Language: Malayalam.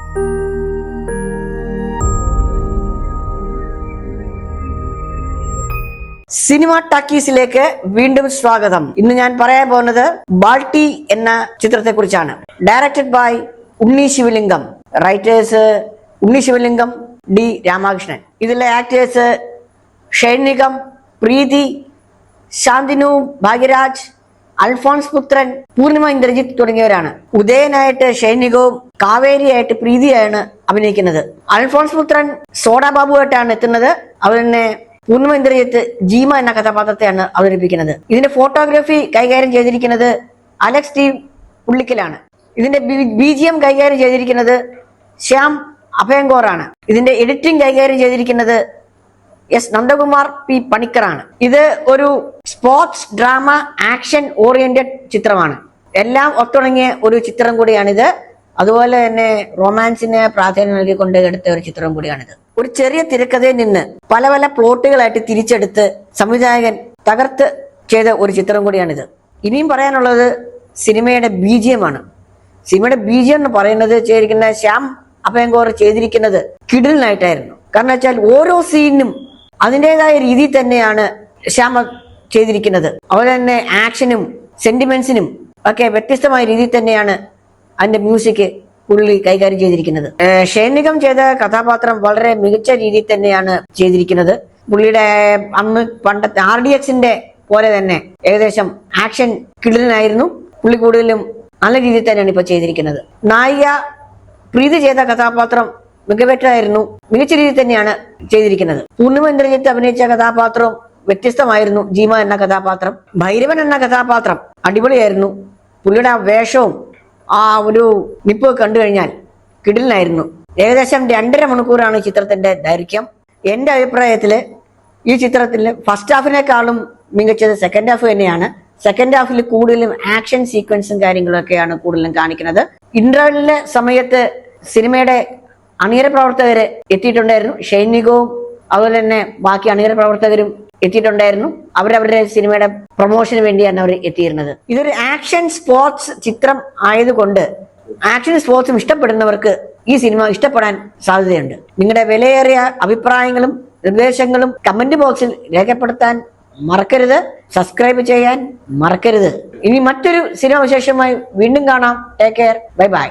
സിനിമ ടാക്കീസിലേക്ക് വീണ്ടും സ്വാഗതം. ഇന്ന് ഞാൻ പറയാൻ പോകുന്നത് ബാൾട്ടി എന്ന ചിത്രത്തെ കുറിച്ചാണ്. ഡയറക്റ്റഡ് ബൈ ഉണ്ണി ശിവലിംഗം, റൈറ്റേഴ്സ് ഉണ്ണി ശിവലിംഗം, ഡി രാമകൃഷ്ണൻ. ഇതിലെ ആക്ടേഴ്സ് ഷൈനികം, പ്രീതി, ശാന്തിനു, ഭാഗ്യരാജ്, അൽഫോൺസ് പുത്രൻ, പൂർണിമ ഇന്ദ്രജിത്ത് തുടങ്ങിയവരാണ്. ഉദയനായിട്ട് ഷൈനികവും കാവേരിയായിട്ട് പ്രീതിയാണ് അഭിനയിക്കുന്നത്. അൽഫോൺസ് പുത്രൻ സോഡാ ബാബുവായിട്ടാണ് എത്തുന്നത്. അവരെന്നെ പൂർണിമ ഇന്ദ്രജിത്ത് ജീമ എന്ന കഥാപാത്രത്തെയാണ് അവതരിപ്പിക്കുന്നത്. ഇതിന്റെ ഫോട്ടോഗ്രാഫി കൈകാര്യം ചെയ്തിരിക്കുന്നത് അലക്സ് ടി പുള്ളിക്കലാണ്. ഇതിന്റെ BGM കൈകാര്യം ചെയ്തിരിക്കുന്നത് ശ്യാം അഭയങ്കോറാണ്. ഇതിന്റെ എഡിറ്റിംഗ് കൈകാര്യം ചെയ്തിരിക്കുന്നത് എസ് നന്ദകുമാർ പി പണിക്കറാണ്. ഇത് ഒരു സ്പോർട്സ് ഡ്രാമ ആക്ഷൻ ഓറിയന്റഡ് ചിത്രമാണ്. എല്ലാം ഒത്തുണങ്ങിയ ഒരു ചിത്രം കൂടിയാണിത്. അതുപോലെ തന്നെ റൊമാൻസിന് പ്രാധാന്യം നൽകിക്കൊണ്ട് എടുത്ത ഒരു ചിത്രം കൂടിയാണിത്. ഒരു ചെറിയ തിരക്കഥയിൽ നിന്ന് പല പല പ്ലോട്ടുകളായിട്ട് തിരിച്ചെടുത്ത് സംവിധായകൻ തകർത്ത് ചെയ്ത ഒരു ചിത്രം കൂടിയാണിത്. ഇനിയും പറയാനുള്ളത് സിനിമയുടെ BGM ആണ്. സിനിമയുടെ BGM എന്ന് പറയുന്നത് ചെയ്തിരിക്കുന്ന ശ്യാം അഭയങ്കോർ ചെയ്തിരിക്കുന്നത് കിടിലനായിട്ടായിരുന്നു. കാരണം വെച്ചാൽ ഓരോ സീനിനും അതിൻ്റെതായ രീതിയിൽ തന്നെയാണ് ശ്യാം ചെയ്തിരിക്കുന്നത്. അതുപോലെ തന്നെ ആക്ഷനും സെന്റിമെന്റ്സിനും ഒക്കെ വ്യത്യസ്തമായ രീതിയിൽ തന്നെയാണ് അതിന്റെ മ്യൂസിക് പുള്ളി കൈകാര്യം ചെയ്തിരിക്കുന്നത്. ഷൈനികം ചെയ്ത കഥാപാത്രം വളരെ മികച്ച രീതിയിൽ തന്നെയാണ് ചെയ്തിരിക്കുന്നത്. പുള്ളിയുടെ അന്ന് പണ്ടത്തെ RDXന്റെ പോലെ തന്നെ ഏകദേശം ആക്ഷൻ കിടിലനായിരുന്നു. പുള്ളി കൂടുതലും നല്ല രീതിയിൽ തന്നെയാണ് ഇപ്പൊ ചെയ്തിരിക്കുന്നത്. നായിക പ്രീതി ചെയ്ത കഥാപാത്രം മികവറ്റായിരുന്നു, മികച്ച രീതിയിൽ തന്നെയാണ് ചെയ്തിരിക്കുന്നത്. പൂർണിമ ഇന്ദ്രജിത്ത് അഭിനയിച്ച കഥാപാത്രവും വ്യത്യസ്തമായിരുന്നു. ജീമ എന്ന കഥാപാത്രം, ഭൈരവൻ എന്ന കഥാപാത്രം അടിപൊളിയായിരുന്നു. പുള്ളിയുടെ ആ വേഷവും ആ ഒരു നിപ്പ് കണ്ടു കഴിഞ്ഞാൽ കിടിലനായിരുന്നു. ഏകദേശം 2.5 മണിക്കൂറാണ് ചിത്രത്തിന്റെ ദൈർഘ്യം. എന്റെ അഭിപ്രായത്തില് ഈ ചിത്രത്തില് ഫസ്റ്റ് ഹാഫിനേക്കാളും മികച്ചത് സെക്കൻഡ് ഹാഫ് തന്നെയാണ്. സെക്കൻഡ് ഹാഫിൽ കൂടുതലും ആക്ഷൻ സീക്വൻസും കാര്യങ്ങളൊക്കെയാണ് കൂടുതലും കാണിക്കുന്നത്. ഇന്റർവെല്ലിന്റെ സമയത്ത് സിനിമയുടെ അണിയറ പ്രവർത്തകര് എത്തിയിട്ടുണ്ടായിരുന്നു. ഷൈനികവും അതുപോലെ തന്നെ ബാക്കി അണിയറ പ്രവർത്തകരും എത്തിയിട്ടുണ്ടായിരുന്നു. അവരവരുടെ സിനിമയുടെ പ്രൊമോഷന് വേണ്ടിയാണ് അവർ എത്തിയിരുന്നത്. ഇതൊരു ആക്ഷൻ സ്പോർട്സ് ചിത്രം ആയതുകൊണ്ട് ആക്ഷൻ സ്പോർട്സും ഇഷ്ടപ്പെടുന്നവർക്ക് ഈ സിനിമ ഇഷ്ടപ്പെടാൻ സാധ്യതയുണ്ട്. നിങ്ങളുടെ വിലയേറിയ അഭിപ്രായങ്ങളും നിർദ്ദേശങ്ങളും കമന്റ് ബോക്സിൽ രേഖപ്പെടുത്താൻ മറക്കരുത്. സബ്സ്ക്രൈബ് ചെയ്യാൻ മറക്കരുത്. ഇനി മറ്റൊരു സിനിമ വിശേഷമായി വീണ്ടും കാണാം. Take care. Bye bye.